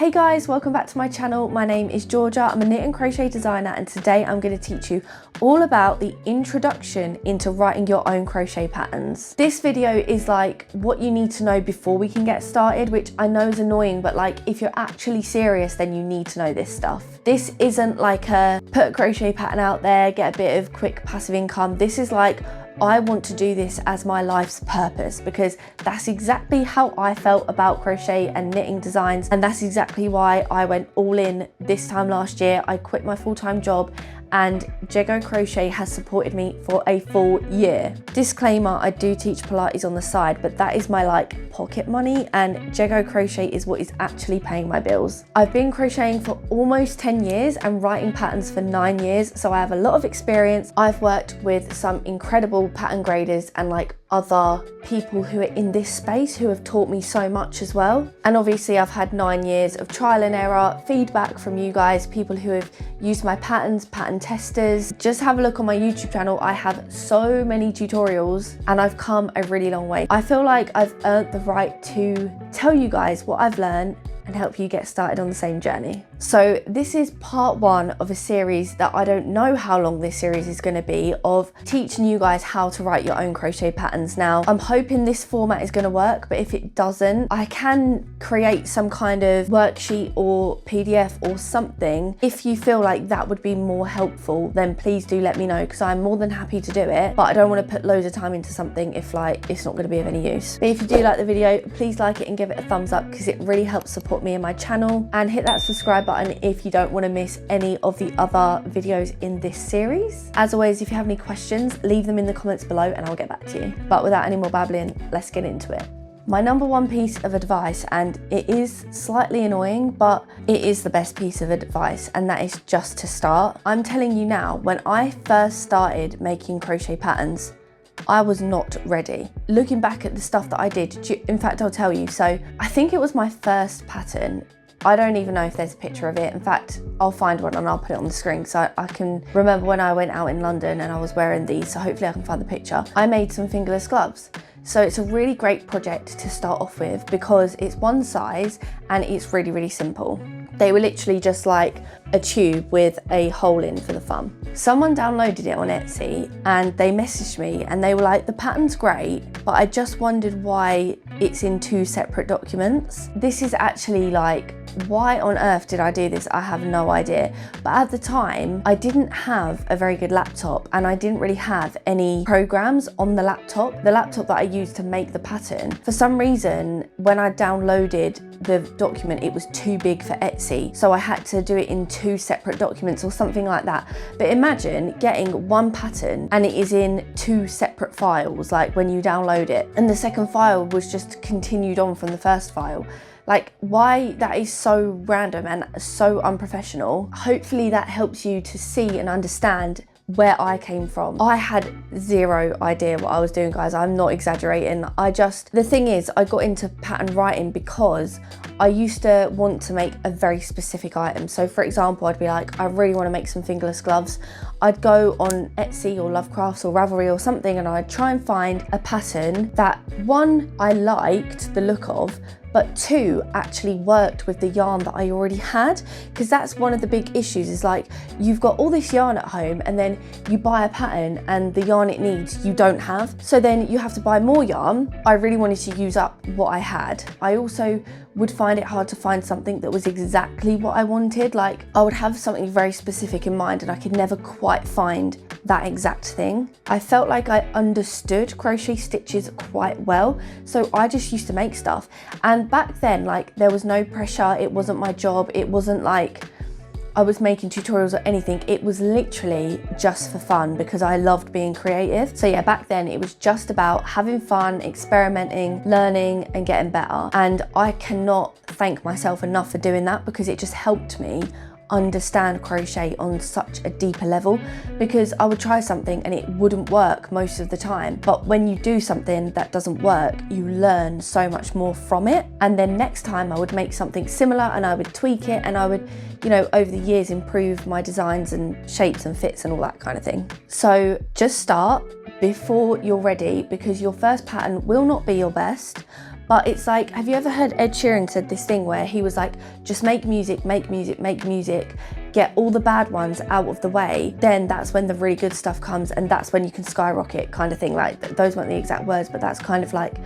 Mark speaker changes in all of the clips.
Speaker 1: Hey guys, welcome back to my channel. My name is Georgia. I'm a knit and crochet designer, and today I'm going to teach you all about the introduction into writing your own crochet patterns. This video is like what you need to know before we can get started, which I know is annoying, but like if you're actually serious, then you need to know this stuff. This isn't like a put a crochet pattern out there, get a bit of quick passive income. This is like, I want to do this as my life's purpose, because that's exactly how I felt about crochet and knitting designs, and that's exactly why I went all in this time last year. I quit my full-time job and Jeggo Crochet has supported me for a full year. Disclaimer, I do teach Pilates on the side, but that is my like pocket money, and Jeggo Crochet is what is actually paying my bills. I've been crocheting for almost 10 years and writing patterns for 9 years, so I have a lot of experience. I've worked with some incredible pattern graders and like other people who are in this space who have taught me so much as well. And obviously I've had 9 years of trial and error, feedback from you guys, people who have used my patterns, pattern testers. Just have a look on my YouTube channel. I have so many tutorials and I've come a really long way. I feel like I've earned the right to tell you guys what I've learned and help you get started on the same journey. So this is part 1 of a series that I don't know how long this series is going to be, of teaching you guys how to write your own crochet patterns. Now, I'm hoping this format is going to work, but if it doesn't, I can create some kind of worksheet or PDF or something. If you feel like that would be more helpful, then please do let me know, because I'm more than happy to do it, but I don't want to put loads of time into something if like it's not going to be of any use. But if you do like the video, please like it and give it a thumbs up, because it really helps support me and my channel, and hit that subscribe button if you don't want to miss any of the other videos in this series. As always, if you have any questions, leave them in the comments below and I'll get back to you. But without any more babbling, let's get into it. My number 1 piece of advice, and it is slightly annoying, but it is the best piece of advice, and that is just to start. I'm telling you now, when I first started making crochet patterns, I was not ready. Looking back at the stuff that I did, in fact, I'll tell you. So I think it was my first pattern. I don't even know if there's a picture of it. In fact, I'll find one and I'll put it on the screen, so I can remember when I went out in London and I was wearing these, so hopefully I can find the picture. I made some fingerless gloves. So it's a really great project to start off with, because it's one size and it's really, really simple. They were literally just like a tube with a hole in for the thumb. Someone downloaded it on Etsy and they messaged me and they were like, the pattern's great, but I just wondered why it's in 2 separate documents. This is actually like, why on earth did I do this? I have no idea. But at the time, I didn't have a very good laptop and I didn't really have any programs on the laptop. The laptop that I used to make the pattern, for some reason, when I downloaded the document, it was too big for Etsy. So I had to do it in 2 separate documents or something like that. But imagine getting one pattern and it is in 2 separate files, like when you download it. And the second file was just continued on from the first file. Like, why? That is so random and so unprofessional. Hopefully that helps you to see and understand where I came from. I had zero idea what I was doing, guys. I'm not exaggerating. The thing is, I got into pattern writing because I used to want to make a very specific item. So for example, I'd be like, I really want to make some fingerless gloves. I'd go on Etsy or Lovecrafts or Ravelry or something, and I'd try and find a pattern that, 1, I liked the look of, but 2, actually worked with the yarn that I already had. Because that's one of the big issues, is like, you've got all this yarn at home and then you buy a pattern and the yarn it needs you don't have, so then you have to buy more yarn. I really wanted to use up what I had. I also would find it hard to find something that was exactly what I wanted. Like, I would have something very specific in mind and I could never quite find that exact thing. I felt like I understood crochet stitches quite well, so I just used to make stuff. And back then, like, there was no pressure. It wasn't my job. It wasn't like I was making tutorials or anything. It was literally just for fun, because I loved being creative. So yeah, back then it was just about having fun, experimenting, learning and getting better. And I cannot thank myself enough for doing that, because it just helped me understand crochet on such a deeper level, because I would try something and it wouldn't work most of the time, but when you do something that doesn't work, you learn so much more from it. And then next time I would make something similar and I would tweak it, and I would, you know, over the years improve my designs and shapes and fits and all that kind of thing. So just start before you're ready, because your first pattern will not be your best, But it's like, have you ever heard Ed Sheeran said this thing where he was like, just make music, make music, make music, get all the bad ones out of the way, then that's when the really good stuff comes, and that's when you can skyrocket, kind of thing. Like, those weren't the exact words, but that's kind of like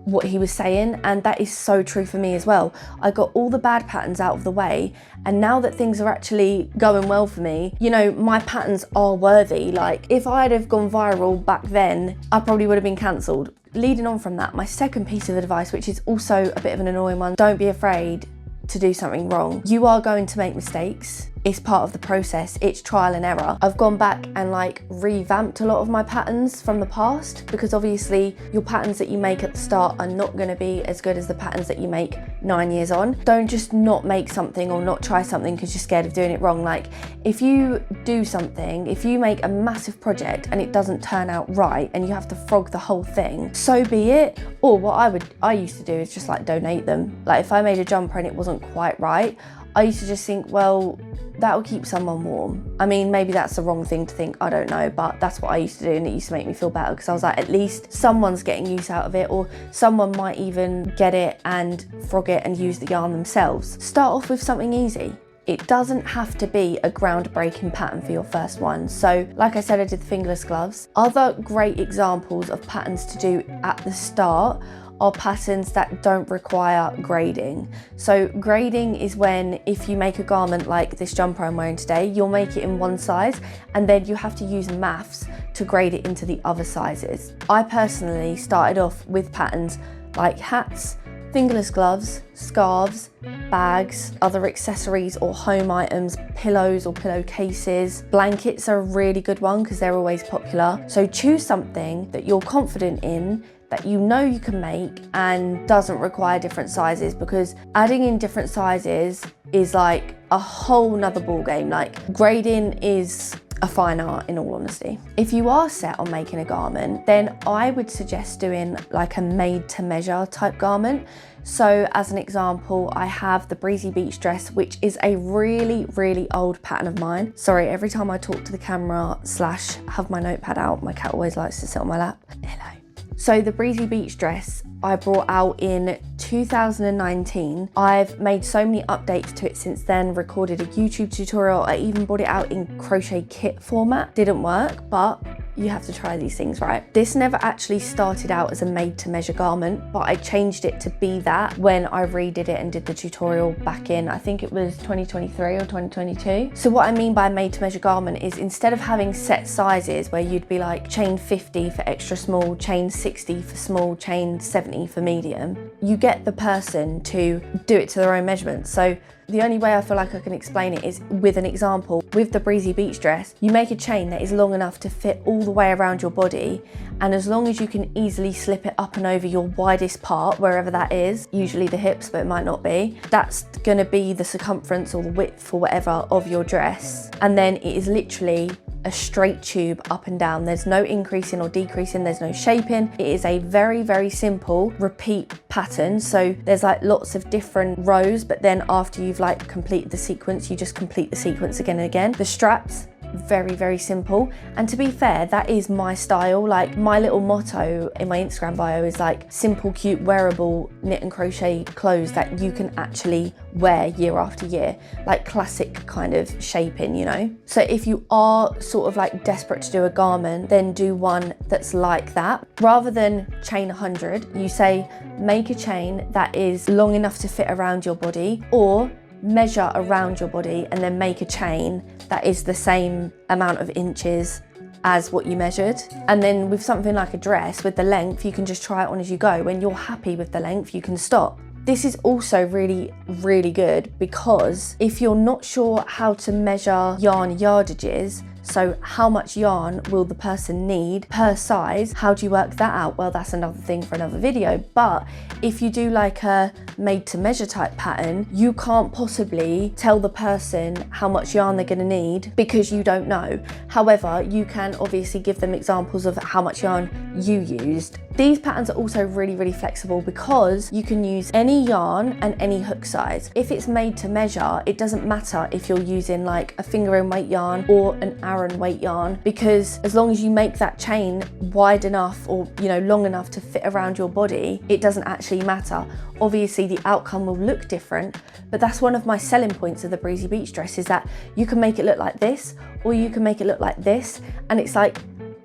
Speaker 1: what he was saying, and that is so true for me as well. I got all the bad patterns out of the way, and now that things are actually going well for me, you know, my patterns are worthy. Like, if I'd have gone viral back then, I probably would have been cancelled. Leading on from that, my second piece of advice, which is also a bit of an annoying one, don't be afraid to do something wrong. You are going to make mistakes. It's part of the process. It's trial and error. I've gone back and like revamped a lot of my patterns from the past, because obviously your patterns that you make at the start are not going to be as good as the patterns that you make 9 years on. Don't just not make something or not try something because you're scared of doing it wrong. Like, if you do something, if you make a massive project and it doesn't turn out right and you have to frog the whole thing, so be it. Or what I used to do is just like donate them. Like, if I made a jumper and it wasn't quite right, I used to just think, well, that'll keep someone warm. I mean, maybe that's the wrong thing to think, I don't know, but that's what I used to do, and it used to make me feel better, because I was like, at least someone's getting use out of it, or someone might even get it and frog it and use the yarn themselves. Start off with something easy. It doesn't have to be a groundbreaking pattern for your first one. So like I said, I did the fingerless gloves. Other great examples of patterns to do at the start are patterns that don't require grading. So grading is when, if you make a garment like this jumper I'm wearing today, you'll make it in one size and then you have to use maths to grade it into the other sizes. I personally started off with patterns like hats, fingerless gloves, scarves, bags, other accessories or home items, pillows or pillowcases. Blankets are a really good one because they're always popular. So choose something that you're confident in, that you know you can make and doesn't require different sizes, because adding in different sizes is like a whole nother ball game. Like, grading is a fine art, in all honesty. If you are set on making a garment, then I would suggest doing like a made to measure type garment. So as an example, I have the Breezy Beach dress, which is a really, really old pattern of mine. Sorry, every time I talk to the camera / have my notepad out, my cat always likes to sit on my lap. Hello. So the Breezy Beach dress I brought out in 2019. I've made so many updates to it since then, recorded a YouTube tutorial. I even brought it out in crochet kit format. Didn't work, but you have to try these things, right? This never actually started out as a made to measure garment, but I changed it to be that when I redid it and did the tutorial back in, I think it was 2023 or 2022. So what I mean by made to measure garment is, instead of having set sizes where you'd be like chain 50 for extra small, chain 60 for small, chain 70 for medium, you get the person to do it to their own measurements. So the only way I feel like I can explain it is with an example. With the Breezy Beach dress, you make a chain that is long enough to fit all the way around your body, and as long as you can easily slip it up and over your widest part, wherever that is, usually the hips, but it might not be, that's going to be the circumference or the width or whatever of your dress. And then it is literally a straight tube up and down. There's no increasing or decreasing, there's no shaping. It is a very, very simple repeat pattern. So there's like lots of different rows, but then after you've like completed the sequence, you just complete the sequence again and again. The straps, very, very simple. And to be fair, that is my style. Like, my little motto in my Instagram bio is like, simple, cute, wearable knit and crochet clothes that you can actually wear year after year, like classic kind of shaping, you know? So if you are sort of like desperate to do a garment, then do one that's like that. Rather than chain 100, you say make a chain that is long enough to fit around your body, or measure around your body and then make a chain that is the same amount of inches as what you measured. And then with something like a dress, with the length, you can just try it on as you go. When you're happy with the length, you can stop. This is also really, really good, because if you're not sure how to measure yarn yardages, so how much yarn will the person need per size, how do you work that out? Well, that's another thing for another video. But if you do like a made to measure type pattern, you can't possibly tell the person how much yarn they're gonna need because you don't know. However, you can obviously give them examples of how much yarn you used. These patterns are also really, really flexible because you can use any yarn and any hook size. If it's made to measure, it doesn't matter if you're using like a finger and weight yarn or an Aran weight yarn, because as long as you make that chain wide enough or, you know, long enough to fit around your body, it doesn't actually matter. Obviously the outcome will look different, but that's one of my selling points of the Breezy Beach dress, is that you can make it look like this or you can make it look like this, and it's like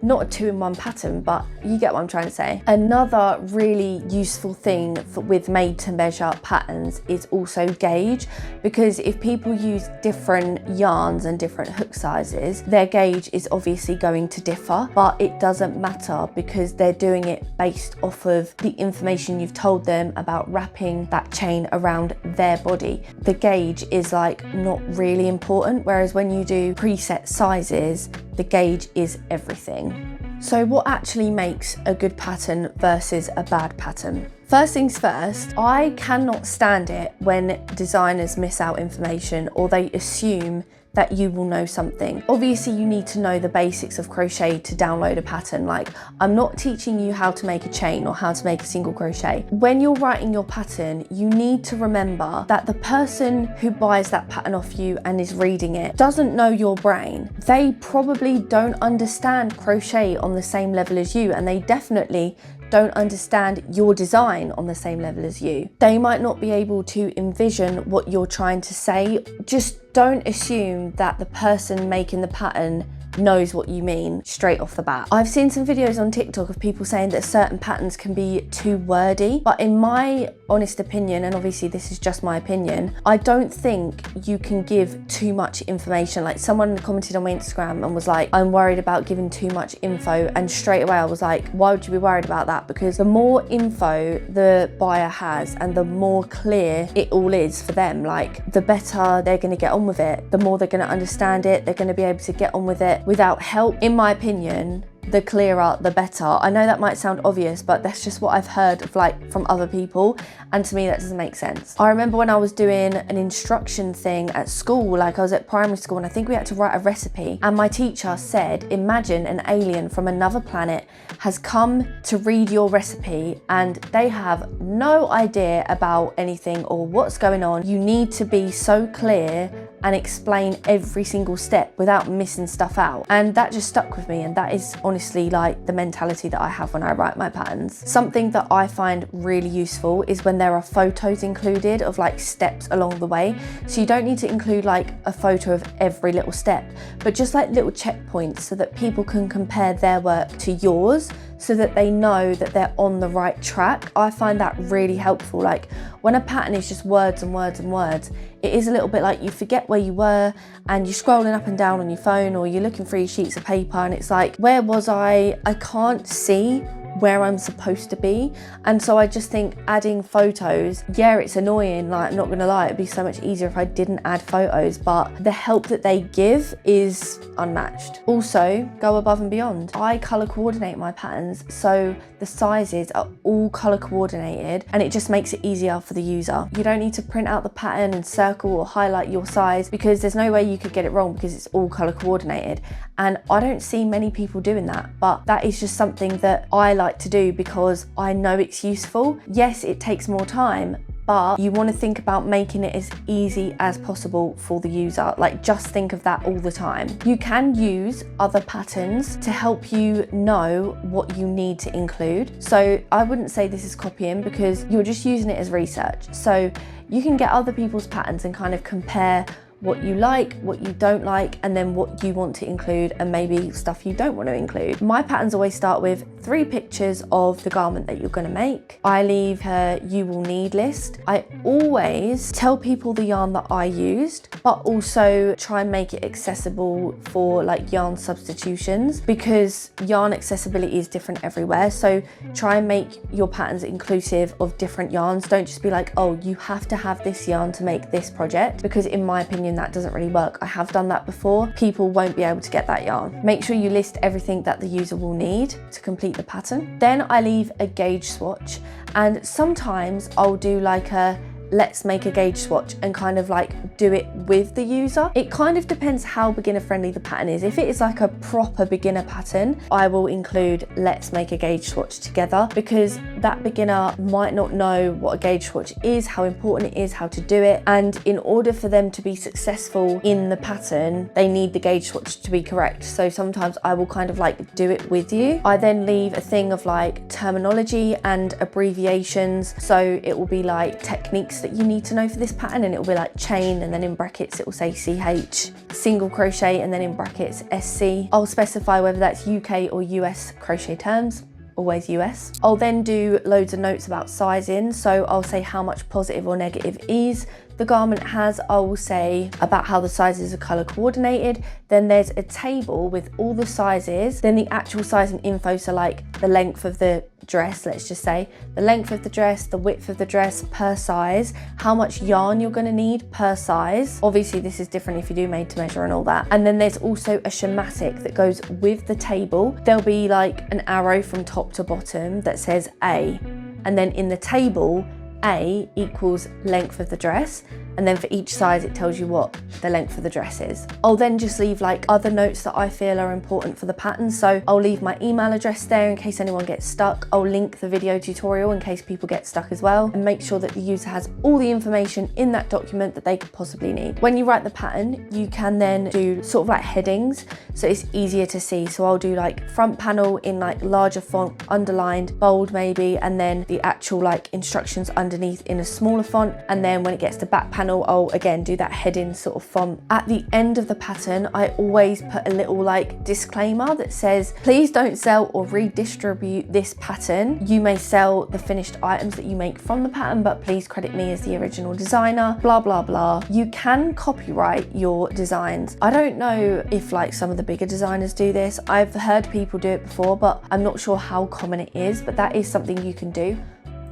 Speaker 1: not a 2-in-1 pattern, but you get what I'm trying to say. Another really useful thing with made to measure patterns is also gauge, because if people use different yarns and different hook sizes, their gauge is obviously going to differ, but it doesn't matter because they're doing it based off of the information you've told them about wrapping that chain around their body. The gauge is like not really important, whereas when you do preset sizes, the gauge is everything. So what actually makes a good pattern versus a bad pattern? First things first, I cannot stand it when designers miss out information or they assume that you will know something. Obviously you need to know the basics of crochet to download a pattern. Like, I'm not teaching you how to make a chain or how to make a single crochet. When you're writing your pattern, you need to remember that the person who buys that pattern off you and is reading it doesn't know your brain. They probably don't understand crochet on the same level as you, and they definitely don't understand your design on the same level as you. They might not be able to envision what you're trying to say. Just don't assume that the person making the pattern knows what you mean straight off the bat. I've seen some videos on TikTok of people saying that certain patterns can be too wordy, but in my honest opinion, and obviously this is just my opinion, I don't think you can give too much information. Like, someone commented on my Instagram and was like, I'm worried about giving too much info, and straight away I was like, why would you be worried about that? Because the more info the buyer has and the more clear it all is for them, like, the better they're going to get on with it, the more they're going to understand it, they're going to be able to get on with it without help. In my opinion, the clearer the better. I know that might sound obvious, but that's just what I've heard of, like, from other people, and to me that doesn't make sense. I remember when I was doing an instruction thing at school, like I was at primary school, and I think we had to write a recipe, and my teacher said, imagine an alien from another planet has come to read your recipe and they have no idea about anything or what's going on. You need to be so clear and explain every single step without missing stuff out. And that just stuck with me, and that is honestly like the mentality that I have when I write my patterns. Something that I find really useful is when there are photos included of like steps along the way. So you don't need to include like a photo of every little step, but just like little checkpoints so that people can compare their work to yours, so that they know that they're on the right track. I find that really helpful. Like, when a pattern is just words and words and words, it is a little bit like you forget where you were and you're scrolling up and down on your phone, or you're looking through your sheets of paper and it's like, where was I? I can't see where I'm supposed to be. And so I just think adding photos, yeah, it's annoying, like, I'm not gonna lie, it'd be so much easier if I didn't add photos, but the help that they give is unmatched. Also, go above and beyond. I color coordinate my patterns, so the sizes are all color coordinated, and it just makes it easier for the user. You don't need to print out the pattern and circle or highlight your size, because there's no way you could get it wrong because it's all color coordinated. And I don't see many people doing that, but that is just something that I like to do because I know it's useful. Yes, it takes more time, but you want to think about making it as easy as possible for the user. Like, just think of that all the time. You can use other patterns to help you know what you need to include. So I wouldn't say this is copying, because you're just using it as research. So you can get other people's patterns and kind of compare what you like, what you don't like, and then what you want to include, and maybe stuff you don't want to include. My patterns always start with 3 pictures of the garment that you're going to make. I leave a you will need list. I always tell people the yarn that I used, but also try and make it accessible for like yarn substitutions, because yarn accessibility is different everywhere. So try and make your patterns inclusive of different yarns. Don't just be like, oh, you have to have this yarn to make this project, because in my opinion that doesn't really work. I have done that before. People won't be able to get that yarn. Make sure you list everything that the user will need to complete the pattern. Then I leave a gauge swatch, and sometimes I'll do like a let's make a gauge swatch and kind of like do it with the user. It kind of depends how beginner friendly the pattern is. If it is like a proper beginner pattern, I will include let's make a gauge swatch together, because that beginner might not know what a gauge swatch is, how important it is, how to do it, and in order for them to be successful in the pattern, they need the gauge swatch to be correct. So sometimes I will kind of like do it with you. I then leave a thing of like terminology and abbreviations, so it will be like techniques that you need to know for this pattern, and it will be like chain, and then in brackets it will say CH, single crochet, and then in brackets SC. I'll specify whether that's UK or US crochet terms. Always US. I'll then do loads of notes about sizing, so I'll say how much positive or negative ease the garment has. I will say about how the sizes are color coordinated. Then there's a table with all the sizes, then the actual sizing info, so like the length of the dress, let's just say the length of the dress, the width of the dress per size, how much yarn you're going to need per size. Obviously this is different if you do made to measure and all that. And then there's also a schematic that goes with the table. There'll be like an arrow from top to bottom that says A, and then in the table A equals length of the dress, and then for each size it tells you what the length of the dress is. I'll then just leave like other notes that I feel are important for the pattern, so I'll leave my email address there in case anyone gets stuck. I'll link the video tutorial in case people get stuck as well, and make sure that the user has all the information in that document that they could possibly need. When you write the pattern, you can then do sort of like headings, so it's easier to see. So I'll do like front panel in like larger font, underlined, bold maybe, and then the actual like instructions underneath in a smaller font, and then when it gets to back panel, I'll again do that heading sort of font. At the end of the pattern, I always put a little like disclaimer that says, please don't sell or redistribute this pattern. You may sell the finished items that you make from the pattern, but please credit me as the original designer, blah, blah, blah. You can copyright your designs. I don't know if like some of the bigger designers do this. I've heard people do it before, but I'm not sure how common it is, but that is something you can do.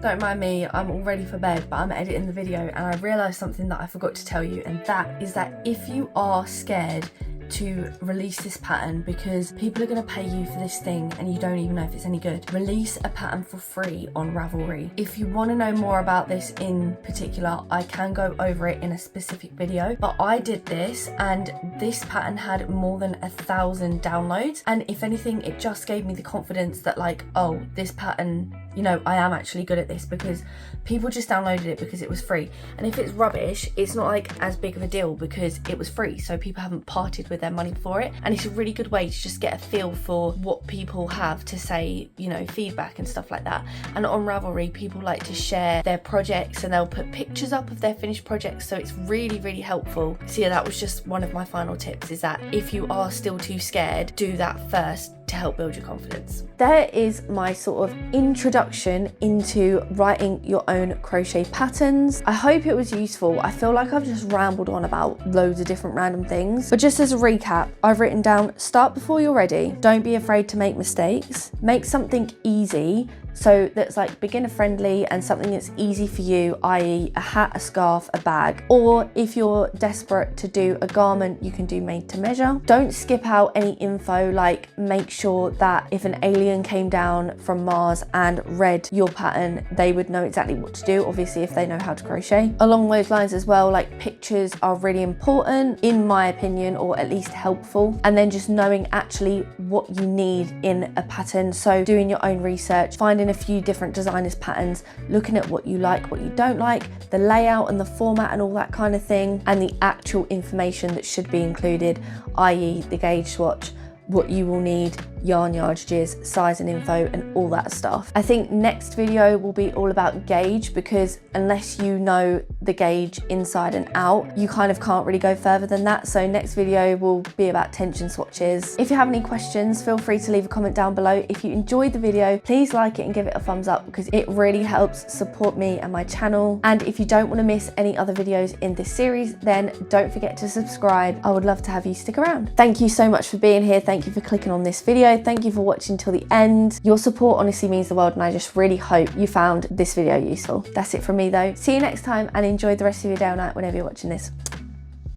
Speaker 1: Don't mind me, I'm all ready for bed, but I'm editing the video and I realised something that I forgot to tell you, and that is that if you are scared to release this pattern because people are going to pay you for this thing and you don't even know if it's any good, release a pattern for free on Ravelry. If you want to know more about this in particular, I can go over it in a specific video, but I did this and this pattern had more than 1,000 downloads, and if anything it just gave me the confidence that like, oh, this pattern, you know, I am actually good at this, because people just downloaded it because it was free. And if it's rubbish, it's not like as big of a deal because it was free, so people haven't parted with their money for it. And it's a really good way to just get a feel for what people have to say, you know, feedback and stuff like that. And on Ravelry, people like to share their projects and they'll put pictures up of their finished projects, so it's really, really helpful. So yeah, that was just one of my final tips, is that if you are still too scared, do that first to help build your confidence. There is my sort of introduction into writing your own crochet patterns. I hope it was useful. I feel like I've just rambled on about loads of different random things, but just as a recap, I've written down, start before you're ready, don't be afraid to make mistakes, make something easy, so that's like beginner friendly and something that's easy for you, i.e. a hat, a scarf, a bag. Or if you're desperate to do a garment, you can do made to measure. Don't skip out any info, like make sure that if an alien came down from Mars and read your pattern, they would know exactly what to do, obviously if they know how to crochet. Along those lines as well, like pictures are really important in my opinion, or at least helpful. And then just knowing actually what you need in a pattern. So doing your own research, finding a few different designers' patterns, looking at what you like, what you don't like, the layout and the format and all that kind of thing, and the actual information that should be included, i.e. the gauge swatch, what you will need, yarn yardages, size and info, and all that stuff. I think next video will be all about gauge, because unless you know the gauge inside and out, you kind of can't really go further than that. So next video will be about tension swatches. If you have any questions, feel free to leave a comment down below. If you enjoyed the video, please like it and give it a thumbs up, because it really helps support me and my channel. And if you don't want to miss any other videos in this series, then don't forget to subscribe. I would love to have you stick around. Thank you so much for being here. Thank you for clicking on this video. Thank you for watching till the end. Your support honestly means the world, and I just really hope you found this video useful. That's it from me though. See you next time, and enjoy the rest of your day or night whenever you're watching this.